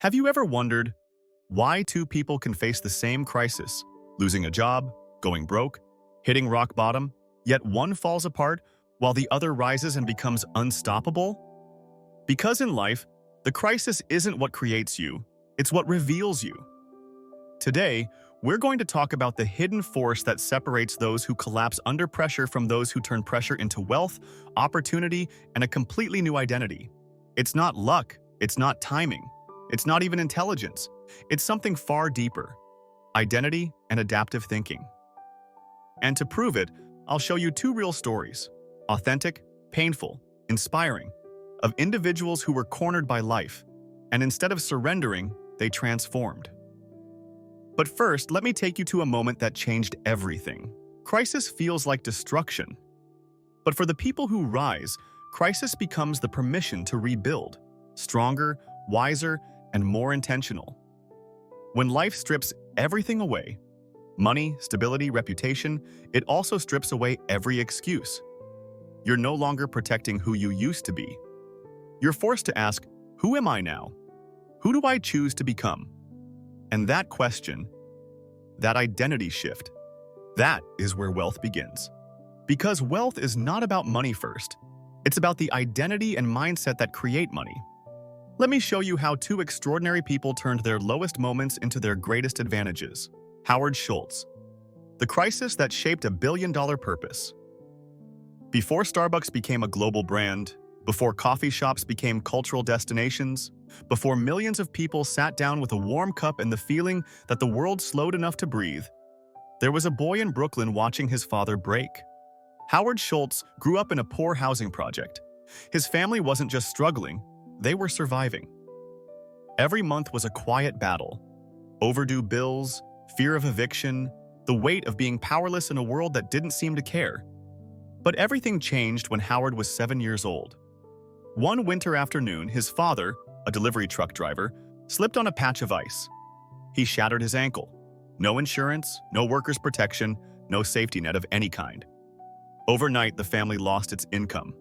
Have you ever wondered why two people can face the same crisis, losing a job, going broke, hitting rock bottom, yet one falls apart while the other rises and becomes unstoppable? Because in life, the crisis isn't what creates you, it's what reveals you. Today, we're going to talk about the hidden force that separates those who collapse under pressure from those who turn pressure into wealth, opportunity, and a completely new identity. It's not luck, it's not timing, it's not even intelligence. It's something far deeper: identity and adaptive thinking. And to prove it, I'll show you two real stories, authentic, painful, inspiring, of individuals who were cornered by life, and instead of surrendering, they transformed. But first, let me take you to a moment that changed everything. Crisis feels like destruction. But for the people who rise, crisis becomes the permission to rebuild, stronger, wiser, and more intentional. When life strips everything away, money, stability, reputation, it also strips away every excuse. You're no longer protecting who you used to be. You're forced to ask, who am I now? Who do I choose to become? And that question, that identity shift, that is where wealth begins. Because wealth is not about money first. It's about the identity and mindset that create money. Let me show you how two extraordinary people turned their lowest moments into their greatest advantages. Howard Schultz, the crisis that shaped a billion-dollar purpose. Before Starbucks became a global brand, before coffee shops became cultural destinations, before millions of people sat down with a warm cup and the feeling that the world slowed enough to breathe, there was a boy in Brooklyn watching his father break. Howard Schultz grew up in a poor housing project. His family wasn't just struggling, they were surviving. Every month was a quiet battle. Overdue bills, fear of eviction, the weight of being powerless in a world that didn't seem to care. But everything changed when Howard was 7 years old. One winter afternoon, his father, a delivery truck driver, slipped on a patch of ice. He shattered his ankle. No insurance, no workers' protection, no safety net of any kind. Overnight, the family lost its income.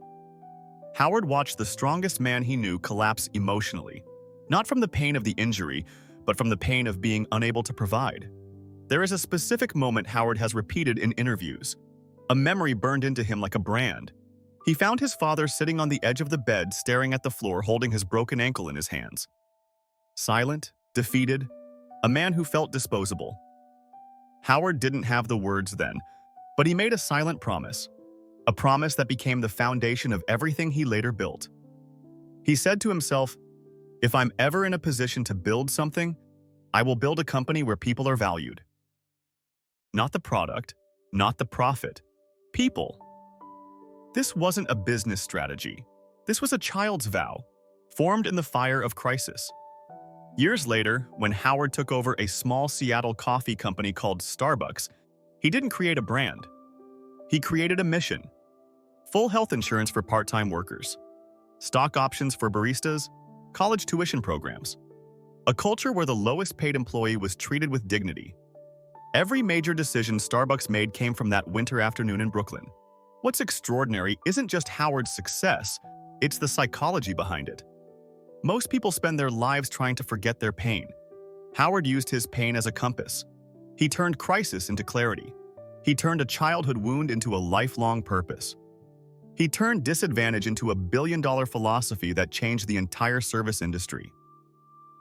Howard watched the strongest man he knew collapse emotionally, not from the pain of the injury, but from the pain of being unable to provide. There is a specific moment Howard has repeated in interviews. A memory burned into him like a brand. He found his father sitting on the edge of the bed, staring at the floor, holding his broken ankle in his hands. Silent, defeated, a man who felt disposable. Howard didn't have the words then, but he made a silent promise. A promise that became the foundation of everything he later built. He said to himself, "If I'm ever in a position to build something, I will build a company where people are valued." Not the product, not the profit. People. This wasn't a business strategy. This was a child's vow, formed in the fire of crisis. Years later, when Howard took over a small Seattle coffee company called Starbucks, he didn't create a brand. He created a mission: full health insurance for part-time workers, stock options for baristas, college tuition programs, a culture where the lowest-paid employee was treated with dignity. Every major decision Starbucks made came from that winter afternoon in Brooklyn. What's extraordinary isn't just Howard's success, it's the psychology behind it. Most people spend their lives trying to forget their pain. Howard used his pain as a compass. He turned crisis into clarity. He turned a childhood wound into a lifelong purpose. He turned disadvantage into a billion-dollar philosophy that changed the entire service industry.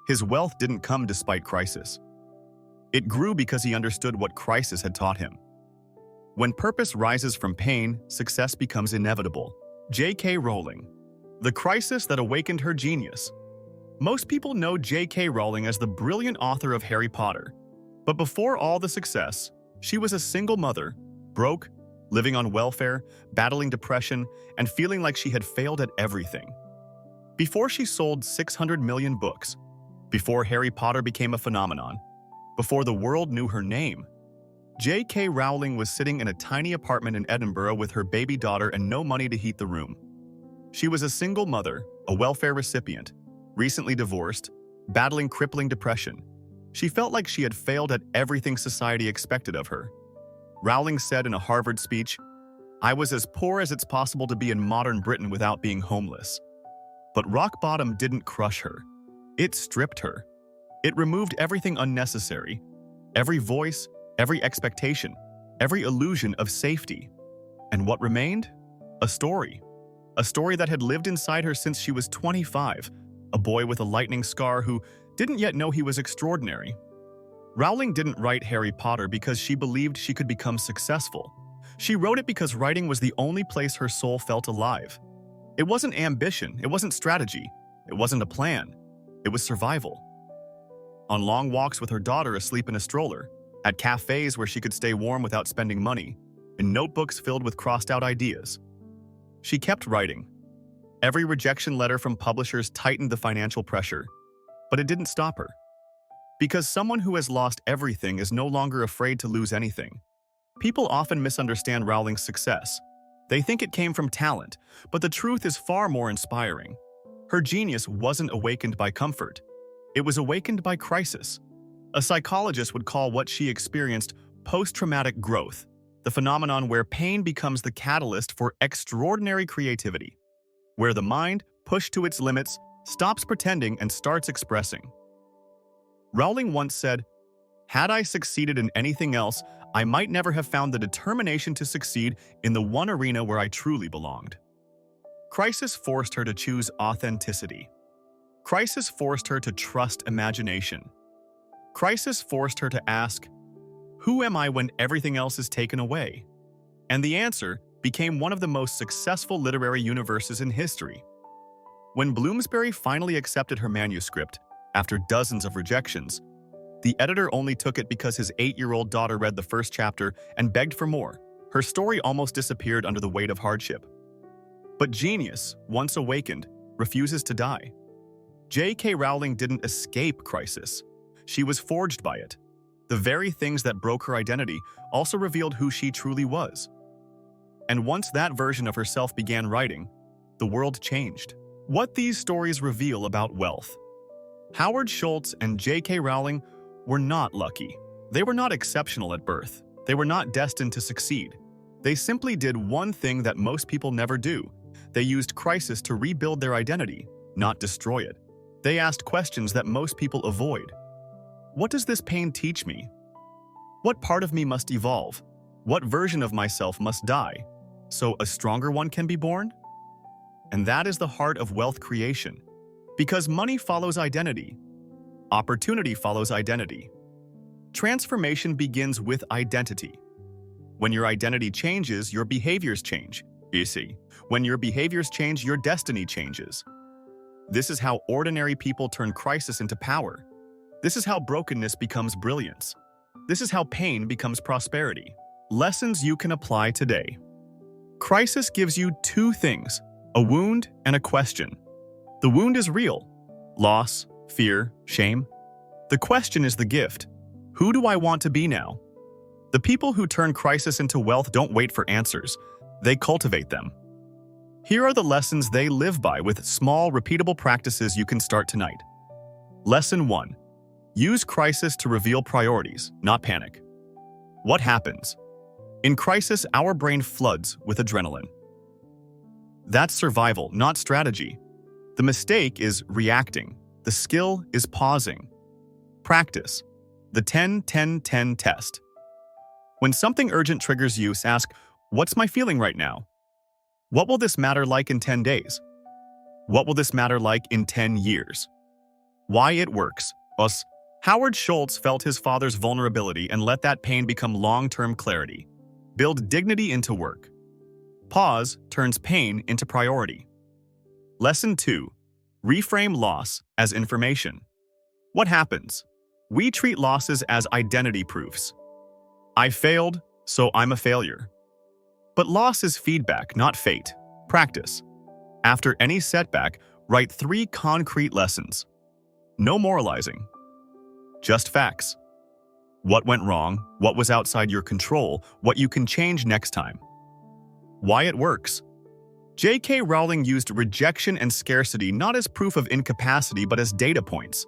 His wealth didn't come despite crisis. It grew because he understood what crisis had taught him. When purpose rises from pain, success becomes inevitable. J.K. Rowling, the crisis that awakened her genius. Most people know J.K. Rowling as the brilliant author of Harry Potter. But before all the success, she was a single mother, broke, living on welfare, battling depression, and feeling like she had failed at everything. Before she sold 600 million books, before Harry Potter became a phenomenon, before the world knew her name, J.K. Rowling was sitting in a tiny apartment in Edinburgh with her baby daughter and no money to heat the room. She was a single mother, a welfare recipient, recently divorced, battling crippling depression. She felt like she had failed at everything society expected of her. Rowling said in a Harvard speech, "I was as poor as it's possible to be in modern Britain without being homeless." But rock bottom didn't crush her. It stripped her. It removed everything unnecessary, every voice, every expectation, every illusion of safety. And what remained? A story. A story that had lived inside her since she was 25, a boy with a lightning scar who didn't yet know he was extraordinary. Rowling didn't write Harry Potter because she believed she could become successful. She wrote it because writing was the only place her soul felt alive. It wasn't ambition, it wasn't strategy, it wasn't a plan, it was survival. On long walks with her daughter asleep in a stroller, at cafes where she could stay warm without spending money, in notebooks filled with crossed-out ideas. She kept writing. Every rejection letter from publishers tightened the financial pressure, but it didn't stop her. Because someone who has lost everything is no longer afraid to lose anything. People often misunderstand Rowling's success. They think it came from talent, but the truth is far more inspiring. Her genius wasn't awakened by comfort. It was awakened by crisis. A psychologist would call what she experienced post-traumatic growth, the phenomenon where pain becomes the catalyst for extraordinary creativity, where the mind, pushed to its limits, stops pretending and starts expressing. Rowling once said, "Had I succeeded in anything else, I might never have found the determination to succeed in the one arena where I truly belonged." Crisis forced her to choose authenticity. Crisis forced her to trust imagination. Crisis forced her to ask, "Who am I when everything else is taken away?" And the answer became one of the most successful literary universes in history. When Bloomsbury finally accepted her manuscript, after dozens of rejections, the editor only took it because his 8-year-old daughter read the first chapter and begged for more. Her story almost disappeared under the weight of hardship. But genius, once awakened, refuses to die. J.K. Rowling didn't escape crisis. She was forged by it. The very things that broke her identity also revealed who she truly was. And once that version of herself began writing, the world changed. What these stories reveal about wealth. Howard Schultz and J.K. Rowling were not lucky. They were not exceptional at birth. They were not destined to succeed. They simply did one thing that most people never do. They used crisis to rebuild their identity, not destroy it. They asked questions that most people avoid. What does this pain teach me? What part of me must evolve? What version of myself must die, so a stronger one can be born? And that is the heart of wealth creation. Because money follows identity. Opportunity follows identity. Transformation begins with identity. When your identity changes, your behaviors change. You see, when your behaviors change, your destiny changes. This is how ordinary people turn crisis into power. This is how brokenness becomes brilliance. This is how pain becomes prosperity. Lessons you can apply today. Crisis gives you two things, a wound and a question. The wound is real. Loss, fear, shame. The question is the gift. Who do I want to be now? The people who turn crisis into wealth don't wait for answers. They cultivate them. Here are the lessons they live by with small, repeatable practices you can start tonight. Lesson 1. Use crisis to reveal priorities, not panic. What happens? In crisis, our brain floods with adrenaline. That's survival, not strategy. The mistake is reacting. The skill is pausing. Practice. The 10-10-10 test. When something urgent triggers you, ask, what's my feeling right now? What will this matter like in 10 days? What will this matter like in 10 years? Why it works. Howard Schultz felt his father's vulnerability and let that pain become long-term clarity. Build dignity into work. Pause turns pain into priority. Lesson 2. Reframe loss as information. What happens? We treat losses as identity proofs. I failed, so I'm a failure. But loss is feedback, not fate. Practice. After any setback, write 3 concrete lessons. No moralizing. Just facts. What went wrong, what was outside your control, what you can change next time. Why it works. J.K. Rowling used rejection and scarcity not as proof of incapacity but as data points.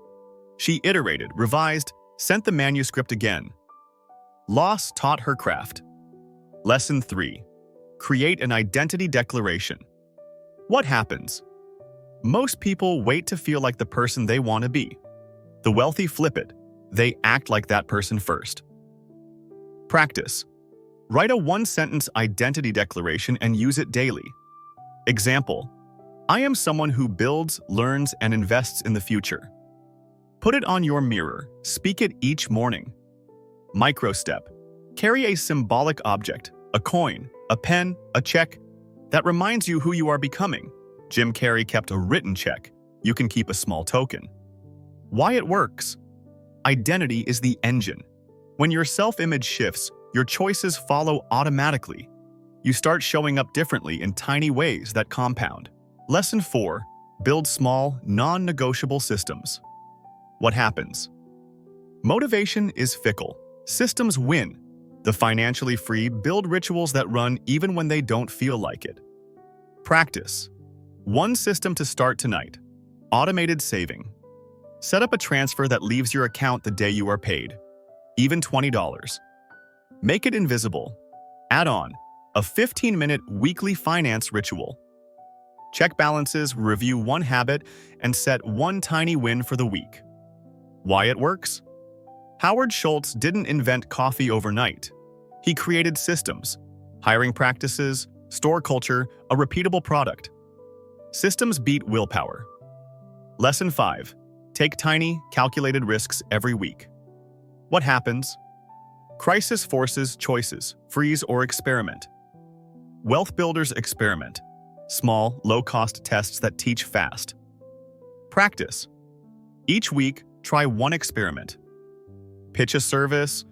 She iterated, revised, sent the manuscript again. Loss taught her craft. Lesson 3. Create an identity declaration. What happens? Most people wait to feel like the person they want to be. The wealthy flip it. They act like that person first. Practice. Write a one-sentence identity declaration and use it daily. Example: I am someone who builds, learns, and invests in the future. Put it on your mirror. Speak it each morning. Micro step. Carry a symbolic object, a coin, a pen, a check, that reminds you who you are becoming. Jim Carrey kept a written check. You can keep a small token. Why it works. Identity is the engine. When your self-image shifts, your choices follow automatically. You start showing up differently in tiny ways that compound. Lesson 4. Build small, non-negotiable systems. What happens? Motivation is fickle. Systems win. The financially free build rituals that run even when they don't feel like it. Practice. One system to start tonight. Automated saving. Set up a transfer that leaves your account the day you are paid, even $20. Make it invisible. Add on a 15-minute weekly finance ritual. Check balances, review one habit, and set one tiny win for the week. Why it works? Howard Schultz didn't invent coffee overnight. He created systems, hiring practices, store culture, a repeatable product. Systems beat willpower. Lesson 5. Take tiny, calculated risks every week. What happens? Crisis forces choices, freeze or experiment. Wealth builders experiment. Small, low-cost tests that teach fast. Practice. Each week, try one experiment. Pitch a service,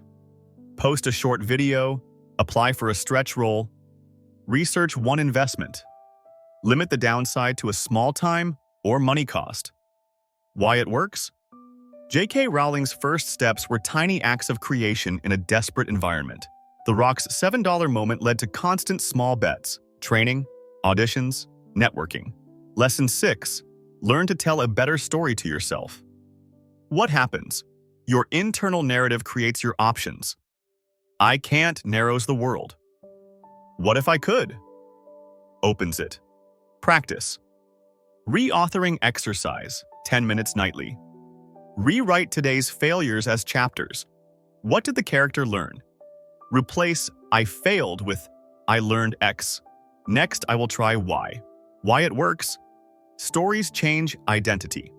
post a short video, apply for a stretch role, research one investment. Limit the downside to a small time or money cost. Why it works? J.K. Rowling's first steps were tiny acts of creation in a desperate environment. The Rock's $7 moment led to constant small bets, training, auditions, networking. Lesson 6. Learn to tell a better story to yourself. What happens? Your internal narrative creates your options. I can't narrows the world. What if I could? Opens it. Practice. Reauthoring exercise, 10 minutes nightly. Rewrite today's failures as chapters. What did the character learn? Replace I failed with I learned X. Next, I will try Y. Why it works? Stories change identity.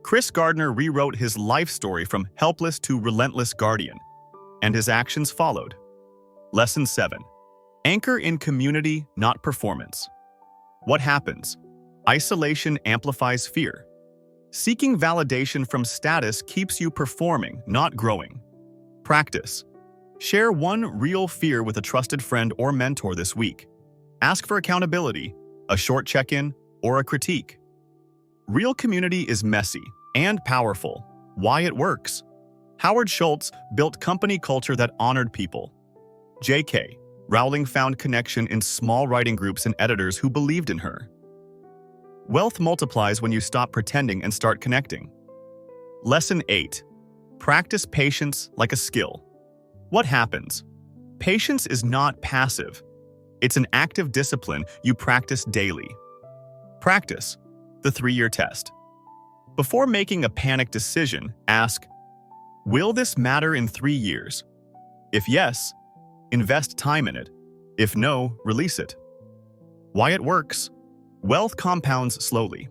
Chris Gardner rewrote his life story from helpless to relentless guardian, and his actions followed. Lesson 7. Anchor in community, not performance. What happens? Isolation amplifies fear. Seeking validation from status keeps you performing, not growing. Practice. Share one real fear with a trusted friend or mentor this week. Ask for accountability, a short check-in, or a critique. Real community is messy and powerful. Why it works? Howard Schultz built company culture that honored people. J.K. Rowling found connection in small writing groups and editors who believed in her. Wealth multiplies when you stop pretending and start connecting. Lesson 8. Practice patience like a skill. What happens? Patience is not passive. It's an active discipline you practice daily. Practice. The 3-year test. Before making a panic decision, ask, will this matter in 3 years? If yes, invest time in it. If no, release it. Why it works? Wealth compounds slowly.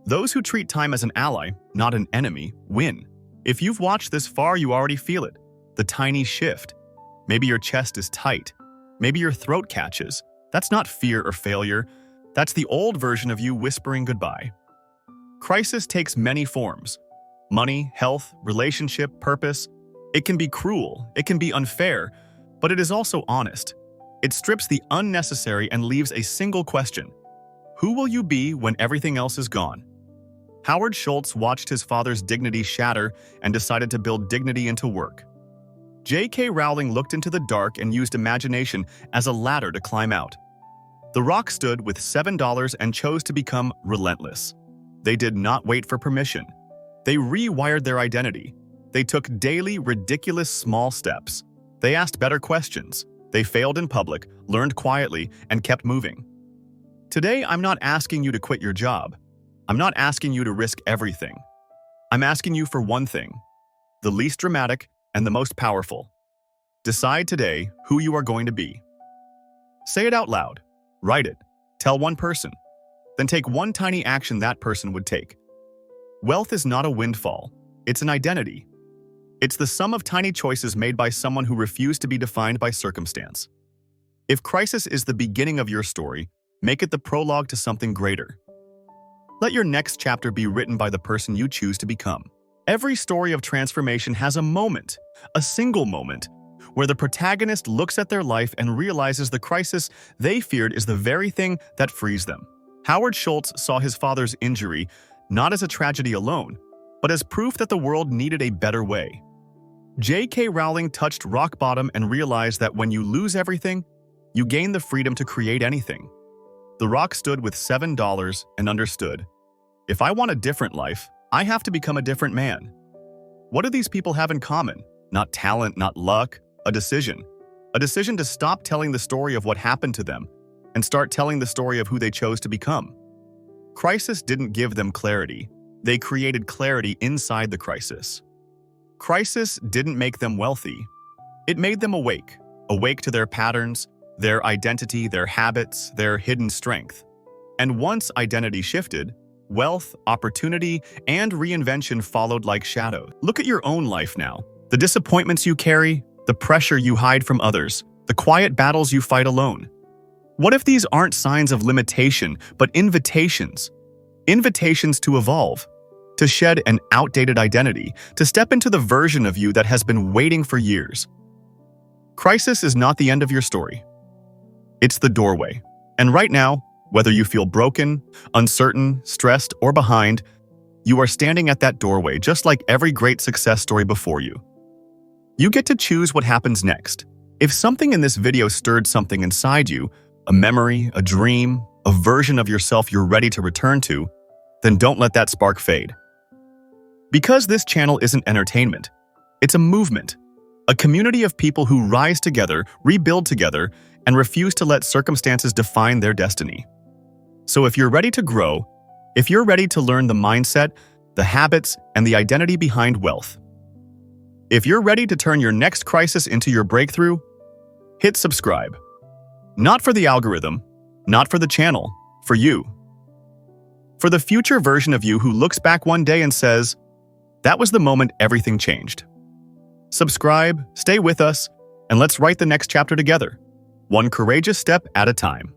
Those who treat time as an ally, not an enemy, win. If you've watched this far, you already feel it. The tiny shift. Maybe your chest is tight. Maybe your throat catches. That's not fear or failure. That's the old version of you whispering goodbye. Crisis takes many forms. Money, health, relationship, purpose. It can be cruel, it can be unfair, but it is also honest. It strips the unnecessary and leaves a single question. Who will you be when everything else is gone? Howard Schultz watched his father's dignity shatter and decided to build dignity into work. J.K. Rowling looked into the dark and used imagination as a ladder to climb out. The Rock stood with $7 and chose to become relentless. They did not wait for permission. They rewired their identity. They took daily, ridiculous small steps. They asked better questions. They failed in public, learned quietly, and kept moving. Today, I'm not asking you to quit your job. I'm not asking you to risk everything. I'm asking you for one thing, the least dramatic and the most powerful. Decide today who you are going to be. Say it out loud. Write it. Tell one person. Then take one tiny action that person would take. Wealth is not a windfall. It's an identity. It's the sum of tiny choices made by someone who refused to be defined by circumstance. If crisis is the beginning of your story, make it the prologue to something greater. Let your next chapter be written by the person you choose to become. Every story of transformation has a moment, a single moment, where the protagonist looks at their life and realizes the crisis they feared is the very thing that frees them. Howard Schultz saw his father's injury not as a tragedy alone, but as proof that the world needed a better way. J.K. Rowling touched rock bottom and realized that when you lose everything, you gain the freedom to create anything. The rock stood with $7 and understood, if I want a different life, I have to become a different man. What do these people have in common? Not talent, not luck, a decision. A decision to stop telling the story of what happened to them and start telling the story of who they chose to become. Crisis didn't give them clarity. They created clarity inside the crisis. Crisis didn't make them wealthy. It made them awake to their patterns, their identity, their habits, their hidden strength. And once identity shifted, wealth, opportunity, and reinvention followed like shadows. Look at your own life now. The disappointments you carry, the pressure you hide from others, the quiet battles you fight alone. What if these aren't signs of limitation, but invitations? Invitations to evolve, to shed an outdated identity, to step into the version of you that has been waiting for years. Crisis is not the end of your story. It's the doorway. And right now, whether you feel broken, uncertain, stressed, or behind, you are standing at that doorway just like every great success story before you. You get to choose what happens next. If something in this video stirred something inside you, a memory, a dream, a version of yourself you're ready to return to, then don't let that spark fade. Because this channel isn't entertainment, it's a movement, a community of people who rise together, rebuild together, and refuse to let circumstances define their destiny. So if you're ready to grow, if you're ready to learn the mindset, the habits, and the identity behind wealth, if you're ready to turn your next crisis into your breakthrough, hit subscribe. Not for the algorithm, not for the channel, for you. For the future version of you who looks back one day and says, that was the moment everything changed. Subscribe, stay with us, and let's write the next chapter together, one courageous step at a time.